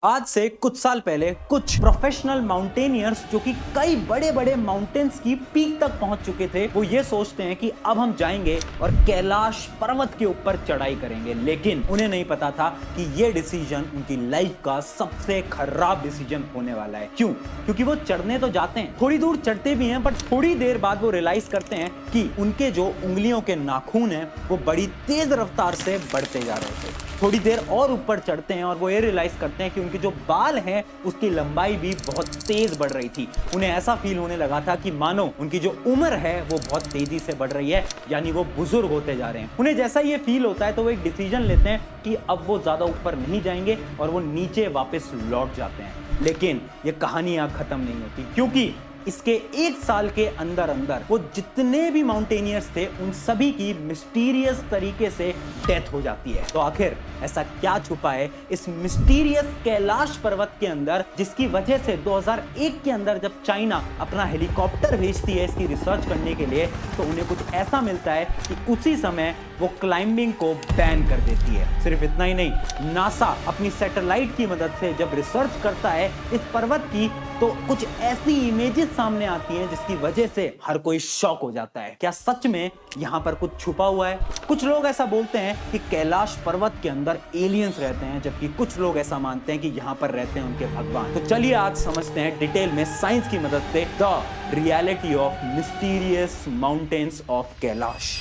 आज से कुछ साल पहले कुछ प्रोफेशनल माउंटेनियर्स जो कि कई बड़े बड़े माउंटेन्स की पीक तक पहुंच चुके थे, वो ये सोचते हैं कि अब हम जाएंगे और कैलाश पर्वत के ऊपर चढ़ाई करेंगे। लेकिन उन्हें नहीं पता था कि ये डिसीजन उनकी लाइफ का सबसे खराब डिसीजन होने वाला है। क्यों? क्योंकि वो चढ़ने तो जाते हैं, थोड़ी दूर चढ़ते भी हैं, बट थोड़ी देर बाद वो रियलाइज करते हैं कि उनके जो उंगलियों के नाखून हैं वो बड़ी तेज रफ्तार से बढ़ते जा रहे थे। थोड़ी देर और ऊपर चढ़ते हैं और वो ये रियलाइज करते हैं कि उनके जो बाल हैं उसकी लंबाई भी बहुत तेज बढ़ रही थी। उन्हें ऐसा फील होने लगा था कि मानो उनकी जो उम्र है वो बहुत तेजी से बढ़ रही है, यानी वो बुजुर्ग होते जा रहे हैं। उन्हें जैसा ये फील होता है तो वो एक डिसीजन लेते हैं कि अब वो ज्यादा ऊपर नहीं जाएंगे और वो नीचे वापस लौट जाते हैं। लेकिन ये कहानी यहाँ खत्म नहीं होती, क्योंकि इसके एक साल के अंदर अंदर वो जितने भी माउंटेनियर्स थे उन सभी की मिस्टीरियस तरीके से डेथ हो जाती है। तो आखिर ऐसा क्या छुपा है इस मिस्टीरियस कैलाश पर्वत के अंदर, जिसकी वजह से 2001 के अंदर जब चाइना अपना हेलीकॉप्टर भेजती है इसकी रिसर्च करने के लिए, तो उन्हें कुछ ऐसा मिलता है कि उसी समय वो क्लाइंबिंग को बैन कर देती है। सिर्फ इतना ही नहीं, नासा अपनी सैटेलाइट की मदद से जब रिसर्च करता है इस पर्वत की, तो कुछ ऐसी इमेजेस सामने आती हैं जिसकी वजह से हर कोई शॉक हो जाता है। क्या सच में यहाँ पर कुछ छुपा हुआ है? कुछ लोग ऐसा बोलते हैं कि कैलाश पर्वत के अंदर एलियंस रहते हैं, जबकि कुछ लोग ऐसा मानते हैं कि यहाँ पर रहते हैं उनके भगवान। तो चलिए आज समझते हैं डिटेल में साइंस की मदद से the reality of mysterious mountains of Kailash.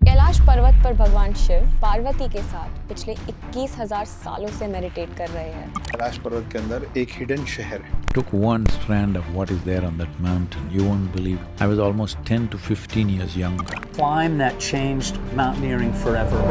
Kailash पर्वत पर भगवान शिव पार्वती के साथ पिछले 21,000 सालों से मेडिटेट कर रहे हैं। कैलाश पर्वत के अंदर एक हिडन शहर है। Took one strand of what is there on that mountain. You won't believe. I was almost 10 to 15 years younger. Climb that changed mountaineering forever.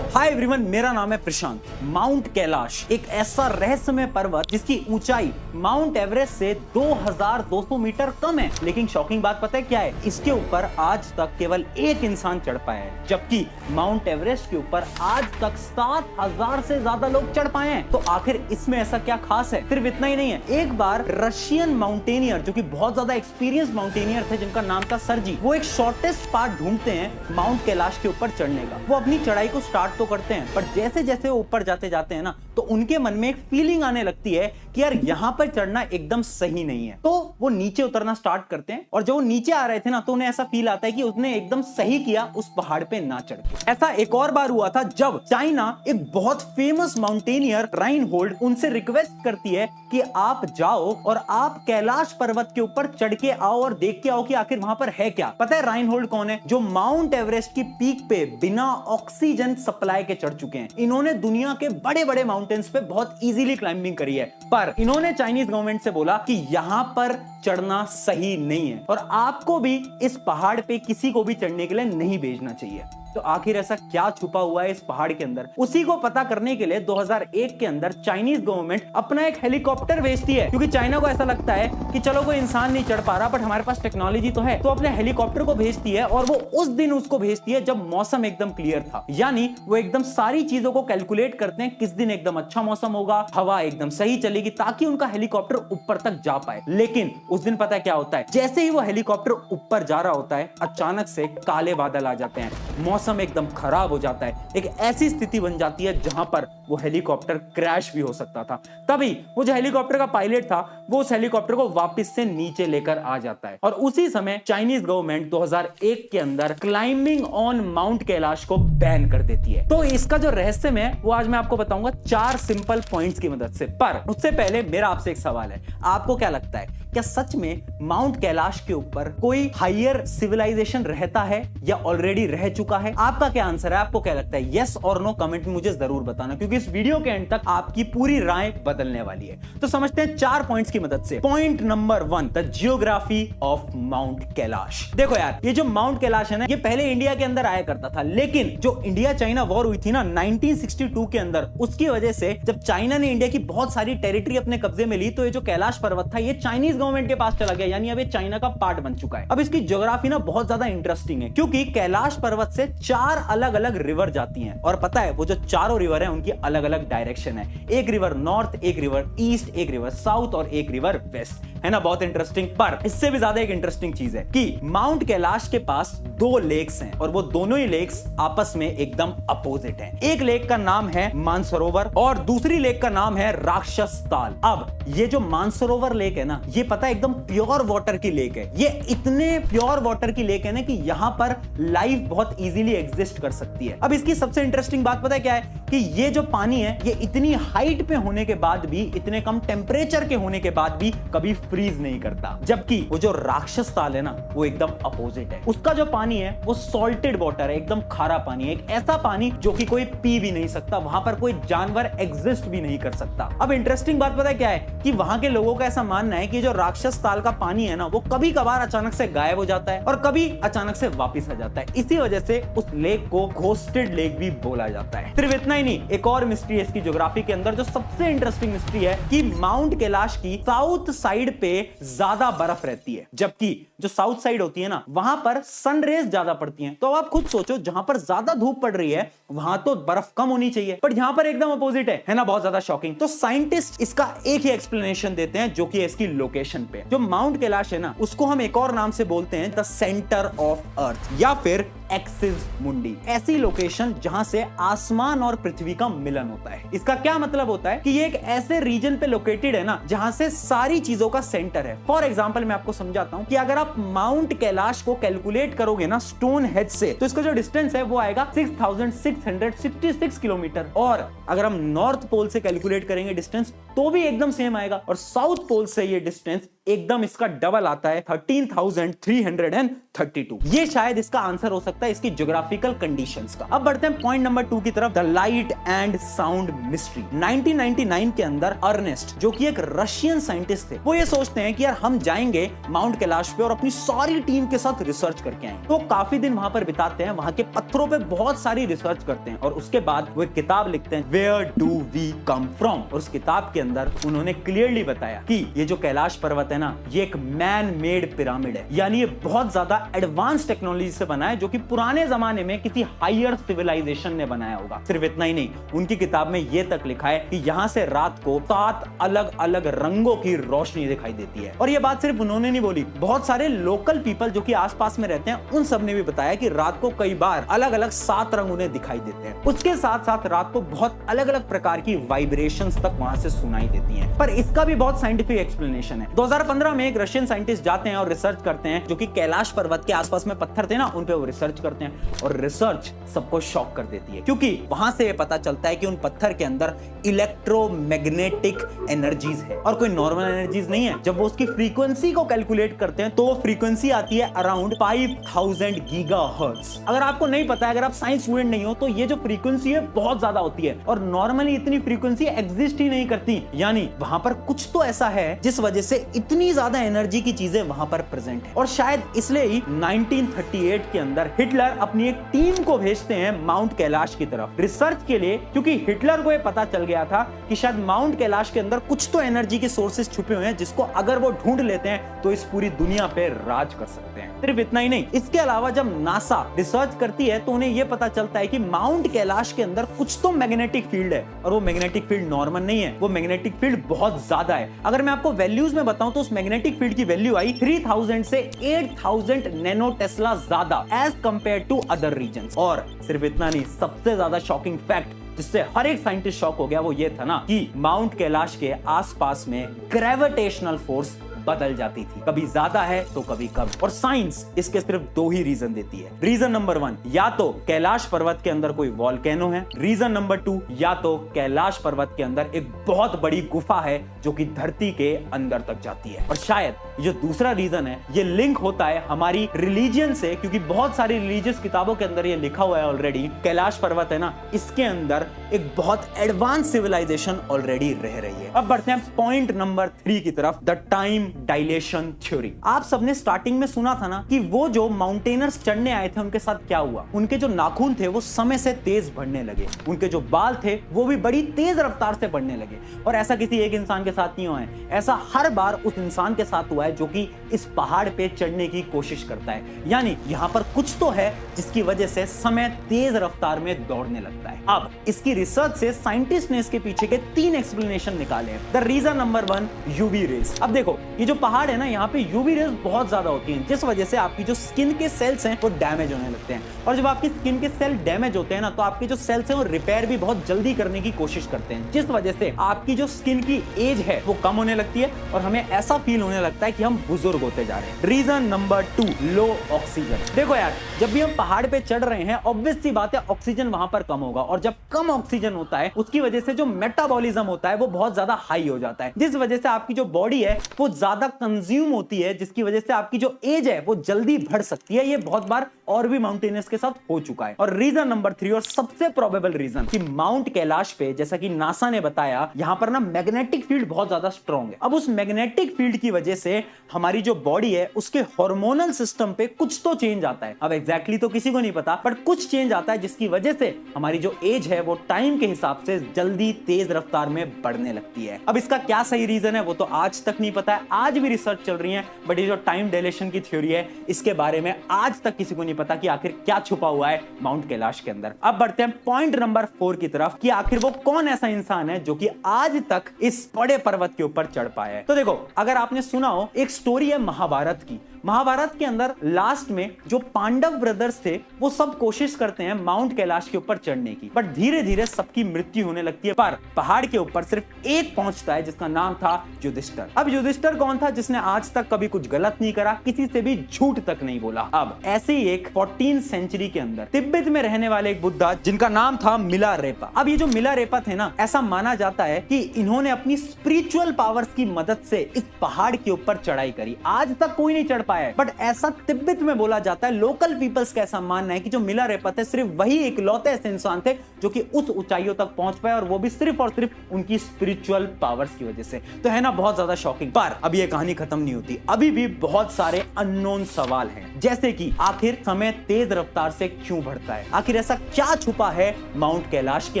Hi everyone, मेरा नाम है प्रशांत। माउंट कैलाश एक ऐसा रहस्यमय पर्वत जिसकी ऊंचाई माउंट एवरेस्ट से 2200 मीटर कम है। लेकिन शॉकिंग बात पता है क्या है? इसके ऊपर आज तक केवल एक इंसान चढ़ पाया है, जबकि माउंट एवरेस्ट के ऊपर आज तक 7000 से ज्यादा लोग चढ़ पाए हैं। तो आखिर इसमें ऐसा क्या खास है? सिर्फ इतना ही नहीं है, एक बार रशियन माउंटेनियर जो कि बहुत ज्यादा एक्सपीरियंस माउंटेनियर थे, जिनका नाम था सरजी, वो एक शॉर्टेस्ट पार्ट ढूंढते हैं माउंट कैलाश के ऊपर चढ़ने का। वो अपनी चढ़ाई को स्टार्ट तो करते हैं, पर जैसे जैसे वो ऊपर जाते जाते हैं ना, तो उनके मन में एक फीलिंग आने लगती है कि यार यहाँ पर चढ़ना एकदम सही नहीं है। तो वो नीचे उतरना स्टार्ट करते हैं, और जब वो नीचे आ रहे थे ना, तो उन्हें ऐसा फील आता है कि उसने एकदम सही किया उस पहाड़ पे ना चढ़ के। ऐसा एक और बार हुआ था जब चाइना एक बहुत फेमस माउंटेनियर राइनहोल्ड उनसे रिक्वेस्ट करती है कि आप जाओ और आप कैलाश पर्वत के ऊपर चढ़ के आओ और देख के आओ कि आखिर वहां पर है क्या। पता है राइनहोल्ड कौन है? जो माउंट एवरेस्ट की पीक पे बिना ऑक्सीजन सप्लाई के चढ़ चुके हैं। इन्होंने दुनिया के बड़े बड़े माउंटेन्स पे बहुत इजीली क्लाइंबिंग करी है, पर इन्होंने चाइनीज गवर्नमेंट से बोला कि यहां पर चढ़ना सही नहीं है और आपको भी इस पहाड़ पे किसी को भी चढ़ने के लिए नहीं भेजना चाहिए। तो आखिर ऐसा क्या छुपा हुआ है इस पहाड़ के अंदर? उसी को पता करने के लिए 2001 के अंदर चाइनीज गवर्नमेंट अपना एक हेलीकॉप्टर भेजती है, क्योंकि चाइना को ऐसा लगता है कि चलो कोई इंसान नहीं चढ़ पा रहा, बट हमारे पास टेक्नोलॉजी तो है। तो अपने हेलीकॉप्टर को भेजती है, और वो उस दिन उसको भेजती है जब मौसम एकदम क्लियर था। यानी वो एकदम सारी चीजों को कैलकुलेट करते हैं, किस दिन एकदम अच्छा मौसम होगा, हवा एकदम सही चलेगी, ताकि उनका हेलीकॉप्टर ऊपर तक जा पाए। लेकिन उस दिन पता है क्या होता है? जैसे ही वो हेलीकॉप्टर ऊपर जा रहा होता है, अचानक से काले बादल आ जाते हैं, मौसम एकदम खराब हो जाता है। एक ऐसी स्थिति बन जाती है जहां पर वो हेलीकॉप्टर क्रैश भी हो सकता था। तभी वो जो हेलीकॉप्टर का पायलट था, वो उस हेलीकॉप्टर को वापस से नीचे लेकर आ जाता है, और उसी समय चाइनीज गवर्नमेंट 2001 के अंदर क्लाइंबिंग ऑन माउंट कैलाश को बैन कर देती है। तो इसका जो रहस्य है वो आज मैं आपको बताऊंगा 4 सिंपल पॉइंट्स की मदद से। पर उससे पहले मेरा आपसे एक सवाल है, आपको क्या लगता है, क्या सच में माउंट कैलाश के ऊपर कोई हायर सिविलाइजेशन रहता है या ऑलरेडी रह चुका है? आपका क्या आंसर है? आपको क्या लगता है? यस और नो कमेंट में मुझे जरूर बताना, क्योंकि इस वीडियो के एंड तक आपकी पूरी राय बदलने वाली है। तो समझते हैं 4 पॉइंट्स की मदद से। Point number 1, the geography of mount Kailash. देखो यार, ये जो माउंट कैलाश है ना, ये पहले इंडिया के अंदर आया करता था, लेकिन जो इंडिया चाइना वॉर हुई थी ना 1962 के अंदर, उसकी वजह से जब चाइना ने इंडिया की बहुत सारी टेरिटरी अपने कब्जे में ली, तो ये जो कैलाश पर्वत था ये चाइनीज गवर्नमेंट के पास चला गया, यानी अब ये चाइना का पार्ट बन चुका है। अब इसकी ज्योग्राफी ना बहुत ज्यादा इंटरेस्टिंग है, क्योंकि कैलाश पर्वत से 4 अलग अलग रिवर जाती हैं और पता है वो जो चारों रिवर हैं उनकी अलग अलग डायरेक्शन है। एक रिवर नॉर्थ, एक रिवर ईस्ट, एक रिवर साउथ और एक रिवर वेस्ट, है ना। बहुत इंटरेस्टिंग। पर इससे भी ज्यादा एक इंटरेस्टिंग चीज है कि माउंट कैलाश के पास 2 लेक्स हैं और वो दोनों ही लेक्स आपस में एकदम अपोजिट हैं। एक लेक का नाम है मानसरोवर और दूसरी लेक का नाम है राक्षस ताल। अब ये जो मानसरोवर लेक है ना, ये पता है एकदम प्योर वाटर की लेक है। ये इतने प्योर वाटर की लेक है ना कि यहां पर लाइफ बहुत इजीली एग्जिस्ट कर सकती है। अब इसकी सबसे इंटरेस्टिंग बात पता है क्या है कि ये जो पानी है ये इतनी हाइट पे होने के बाद भी, इतने कम टेम्परेचर के होने के बाद भी कभी फ्रीज नहीं करता। जबकि वो जो राक्षस ताल है ना वो एकदम अपोजिट है। उसका जो पानी है वो सॉल्टेड वाटर है, एकदम खारा पानी है, एक ऐसा पानी जो कि कोई पी भी नहीं सकता, वहां पर कोई जानवर एग्जिस्ट भी नहीं कर सकता। अब इंटरेस्टिंग बात पता है क्या है कि वहां के लोगों का ऐसा मानना है कि जो राक्षस ताल का पानी है ना वो कभी कभार अचानक से गायब हो जाता है और कभी अचानक से वापस आ जाता है। इसी वजह से उस लेक को घोस्टेड लेक भी बोला जाता है। सिर्फ इतना ही नहीं, एक और मिस्ट्री है इसकी ज्योग्राफी के अंदर जो सबसे इंटरेस्टिंग मिस्ट्री है कि माउंट कैलाश की साउथ साइड पे ज्यादा बर्फ रहती है, जबकि जो साउथ साइड होती है ना वहां पर सन रेज ज्यादा पड़ती हैं। तो अब आप खुद सोचो, जहां पर ज्यादा धूप पड़ रही है वहां तो बर्फ कम होनी चाहिए, पर यहां पर एकदम अपोजिट है ना। बहुत ज्यादा शॉकिंग। तो साइंटिस्ट इसका एक ही एक्सप्लेनेशन देते हैं जो कि है इसकी लोकेशन पे। जो माउंट कैलाश है ना उसको हम एक और नाम से बोलते हैं द सेंटर ऑफ अर्थ या फिर एक्सिस मुंडी, ऐसी लोकेशन जहां से आसमान और पृथ्वी का मिलन होता है। इसका क्या मतलब होता है कि ये एक ऐसे रीजन पे लोकेटेड है ना जहां से सारी चीजों का सेंटर है। फॉर एग्जांपल मैं आपको समझाता हूं कि अगर आप माउंट कैलाश को कैलकुलेट करोगे ना स्टोन हेड से, तो इसका जो डिस्टेंस है वो आएगा 6666 किलोमीटर। और अगर हम नॉर्थ पोल से कैलकुलेट करेंगे डिस्टेंस तो भी एकदम सेम आएगा, और साउथ पोल से ये डिस्टेंस एकदम इसका डबल आता है 13,332। ये शायद इसका आंसर हो सकता है इसकी ज्योग्राफिकल कंडीशंस का। अब बढ़ते हैं पॉइंट नंबर 2 की तरफ, the light and sound mystery. 1999 के अंदर अर्नेस्ट जो कि एक रशियन साइंटिस्ट थे, वो ये सोचते हैं कि यार हम जाएंगे माउंट कैलाश पे और अपनी सारी टीम के साथ रिसर्च करके आएंगे। तो काफी दिन वहां पर बिताते हैं, वहां के पत्थरों पे बहुत सारी रिसर्च करते हैं और उसके बाद वो एक किताब लिखते हैं where do we come from. और उस किताब के अंदर उन्होंने क्लियरली बताया कि ये जो कैलाश पर्वत है ना ये एक मैन मेड पिरामिड है, यानी ये बहुत ज्यादा एडवांस टेक्नोलॉजी से बना है जो कि पुराने जमाने में किसी हायर सिविलाइजेशन ने बनाया होगा। सिर्फ इतना ही नहीं, उनकी किताब में ये तक लिखा है कि यहां से रात को 7 अलग अलग रंगों की रोशनी दिखाई देती है। और ये बात सिर्फ उन्होंने नहीं बोली, बहुत सारे लोकल पीपल जो कि आसपास में रहते हैं उन सब ने भी बताया कि रात को कई बार अलग अलग 7 रंग उन्हें दिखाई देते हैं। उसके साथ साथ रात को बहुत अलग अलग प्रकार की वाइब्रेशंस तक वहां से सुनाई देती हैं। पर इसका भी बहुत साइंटिफिक एक्सप्लेनेशन है। 2015 में एक रशियन साइंटिस्ट जाते हैं और रिसर्च करते हैं, जो कि कैलाश पर्वत के आसपास में पत्थर थे ना उन पे वो रिसर्च करते हैं, और रिसर्च सबको शॉक कर देती है क्योंकि वहां से ये पता चलता है कि उन पत्थर के अंदर इलेक्ट्रोमैग्नेटिक एनर्जीज है और कोई नॉर्मल एनर्जीज नहीं है। जब वो उसकी फ्रीक्वेंसी को कैलकुलेट करते हैं तो वो फ्रीक्वेंसी आती है अराउंड 5000 गीगाहर्ट्ज। अगर आपको नहीं पता है, अगर आप साइंस स्टूडेंट नहीं हो, तो ये जो फ्रीक्वेंसी है बहुत ज्यादा होती है और नॉर्मली इतनी फ्रीक्वेंसी एग्जिस्ट ही नहीं करती। यानी वहां पर कुछ तो ऐसा है जिस वजह से इतनी ज्यादा एनर्जी की चीजें वहां पर प्रेजेंट है। और शायद इसलिए ही 1938 के अंदर हिटलर अपनी एक टीम को भेजते हैं माउंट कैलाश की तरफ रिसर्च के लिए, क्योंकि हिटलर को यह पता चल गया था कि शायद माउंट कैलाश के अंदर कुछ तो एनर्जी के सोर्सेस छुपे हुए हैं जिसको अगर वो ढूंढ लेते हैं तो इस पूरी दुनिया पे राज कर सकते हैं। सिर्फ इतना ही नहीं, इसके अलावा जब नासा रिसर्च करती है तो उन्हें यह पता चलता है कि माउंट कैलाश के अंदर कुछ तो मैग्नेटिक फील्ड है, और वो मैग्नेटिक फील्ड नॉर्मल नहीं है, वो मैग्नेटिक फील्ड बहुत ज्यादा है। अगर मैं आपको वैल्यूज में बताऊं तो उस मैग्नेटिक फील्ड की वैल्यू आई 3000 से 8000 नैनो टेस्ला ज्यादा as compared to other regions. और सिर्फ इतना नहीं, सबसे ज्यादा शॉकिंग फैक्ट जिससे हर एक साइंटिस्ट शॉक हो गया वो ये था ना कि माउंट कैलाश के आसपास में ग्रेविटेशनल फोर्स बदल जाती थी, कभी ज्यादा है तो कभी कम। और साइंस इसके सिर्फ 2 ही रीजन देती है। रीजन नंबर 1, या तो कैलाश पर्वत के अंदर कोई वॉल्केनो है। रीजन नंबर 2, या तो कैलाश पर्वत के अंदर एक बहुत बड़ी गुफा है जो कि धरती के अंदर तक जाती है। और शायद ये दूसरा रीजन है, ये लिंक होता है हमारी रिलीजन से, क्योंकि बहुत सारी रिलीजियस किताबों के अंदर ये लिखा हुआ है ऑलरेडी, कैलाश पर्वत है ना इसके अंदर एक बहुत एडवांस सिविलाइजेशन ऑलरेडी रह रही है। अब बढ़ते हैं पॉइंट नंबर 3 की तरफ, द टाइम डायलेशन थ्योरी। आप सबने स्टार्टिंग में सुना था ना कि वो जो माउंटेनर्स चढ़ने आए थे उनके साथ क्या हुआ, उनके जो नाखून थे वो समय से तेज बढ़ने लगे, उनके जो बाल थे वो भी बड़ी तेज रफ्तार से बढ़ने लगे। और ऐसा किसी एक इंसान के साथ नहीं हुआ है, ऐसा हर बार उस इंसान के साथ हुआ हुआ है जो कि इस पहाड़ पे चढ़ने की कोशिश करता है। यानी यहाँ पर कुछ तो है जिसकी वजह से समय तेज रफ्तार में दौड़ने लगता है। अब इसकी रिसर्च से साइंटिस्ट ने इसके पीछे के 3 एक्सप्लेनेशन निकाले हैं। The reason number 1, UV rays. अब देखो ये जो पहाड़ है ना, यहाँ पे यूवी रेज बहुत ज्यादा होती हैं, जिस वजह से आपकी जो स्किन के सेल्स हैं वो डैमेज होने लगते हैं। और जब आपकी स्किन के सेल डैमेज होते हैं ना, तो आपके जो सेल्स हैं वो रिपेयर भी बहुत जल्दी करने की कोशिश करते हैं, जिस वजह से आपकी जो स्किन की एज है वो कम होने लगती है और हमें ऐसा फील होने लगता है कि हम बुजुर्ग होते जा रहे हैं। रीजन नंबर 2, लो ऑक्सीजन। देखो यार, जब भी हम पहाड़ पे चढ़ रहे हैं, ऑब्वियस सी बात है ऑक्सीजन वहां पर कम होगा, और जब कम ऑक्सीजन होता है उसकी वजह से जो मेटाबॉलिज्म होता है वो बहुत ज्यादा हाई हो जाता है, जिस वजह से आपकी जो बॉडी है वो ज्यादा कंज्यूम होती है, जिसकी वजह से आपकी जो एज है वो जल्दी बढ़ सकती है। ये बहुत बार और भी माउंटेनियर्स के साथ हो चुका है। और रीजन नंबर 3 और सबसे प्रोबेबल रीजन कि माउंट कैलाश पे, जैसा कि नासा ने बताया, यहां पर ना मैग्नेटिक फील्ड बहुत ज्यादा स्ट्रांग है। अब उस मैग्नेटिक फील्ड की वजह से हमारी जो बॉडी है उसके हार्मोनल सिस्टम पे कुछ तो चेंज आता है। अब एग्जैक्टली तो किसी को नहीं पता, बट कुछ चेंज आता है जिसकी वजह से हमारी जो एज है वो टाइम के हिसाब से जल्दी तेज रफ्तार में बढ़ने लगती है। अब इसका क्या सही रीजन है वो तो आज तक नहीं पता है, आज भी रिसर्च चल रही है, बट ये जो टाइम डायलेशन की थ्योरी है इसके बारे में आज तक किसी को नहीं पता कि आखिर क्या छुपा हुआ है माउंट कैलाश के अंदर। अब बढ़ते हैं पॉइंट नंबर 4 की तरफ कि आखिर वो कौन ऐसा इंसान है जो कि आज तक इस बड़े पर्वत के ऊपर चढ़ पाया है। तो देखो, अगर आपने सुना हो, एक स्टोरी है महाभारत की। महाभारत के अंदर लास्ट में जो पांडव ब्रदर्स थे वो सब कोशिश करते हैं माउंट कैलाश के ऊपर चढ़ने की, बट धीरे धीरे सबकी मृत्यु होने लगती है। पर पहाड़ के ऊपर सिर्फ एक पहुंचता है जिसका नाम था युधिष्ठिर। अब युधिष्ठिर कौन था? जिसने आज तक कभी कुछ गलत नहीं करा, किसी से भी झूठ तक नहीं बोला। अब ऐसे ही एक 14th सेंचुरी के अंदर तिब्बत में रहने वाले एक बुद्धा जिनका नाम था मिलारेपा। अब ये जो मिलारेपा थे ना, ऐसा माना जाता है कि इन्होंने अपनी स्पिरिचुअल पावर्स की मदद से इस पहाड़ के ऊपर चढ़ाई करी। आज तक कोई नहीं चढ़ पाया है, बट ऐसा तिब्बत में बोला जाता है। लोकल पीपल्स का ऐसा मानना है कि जो मिलारेपा थे सिर्फ वही इकलौते ऐसे इंसान थे जो कि उस ऊंचाइयों तक पहुंच पाए, और वो भी सिर्फ और सिर्फ उनकी स्पिरिचुअल पावर्स की वजह से। तो है ना बहुत ज्यादा शॉकिंग। पर अब ये कहानी खत्म नहीं होती, अभी भी बहुत सारे अननोन सवाल हैं, जैसे कि आखिर समय तेज रफ्तार से क्यों बढ़ता है, आखिर ऐसा क्या छुपा है माउंट कैलाश के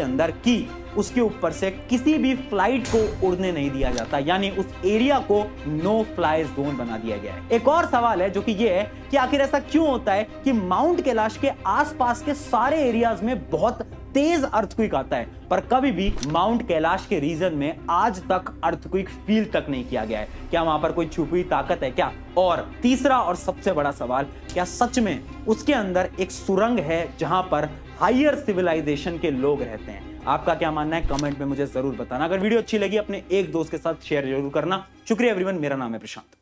अंदर कि उसके ऊपर से किसी भी फ्लाइट को उड़ने नहीं दिया जाता, यानी उस एरिया को नो फ्लाई जोन बना दिया गया है। एक और सवाल है जो कि ये है कि आखिर ऐसा क्यों होता है कि माउंट कैलाश के आसपास के सारे एरियाज में बहुत तेज अर्थक्वेक आता है, पर कभी भी माउंट कैलाश के रीजन में आज तक अर्थक्वेक फील तक नहीं किया गया है। क्या वहां पर कोई छुपी हुई ताकत है क्या? और तीसरा और सबसे बड़ा सवाल, क्या सच में उसके अंदर एक सुरंग है जहां पर हायर सिविलाइजेशन के लोग रहते हैं? आपका क्या मानना है कमेंट में मुझे जरूर बताना। अगर वीडियो अच्छी लगी अपने एक दोस्त के साथ शेयर जरूर करना। शुक्रिया एवरीवन, मेरा नाम है प्रशांत।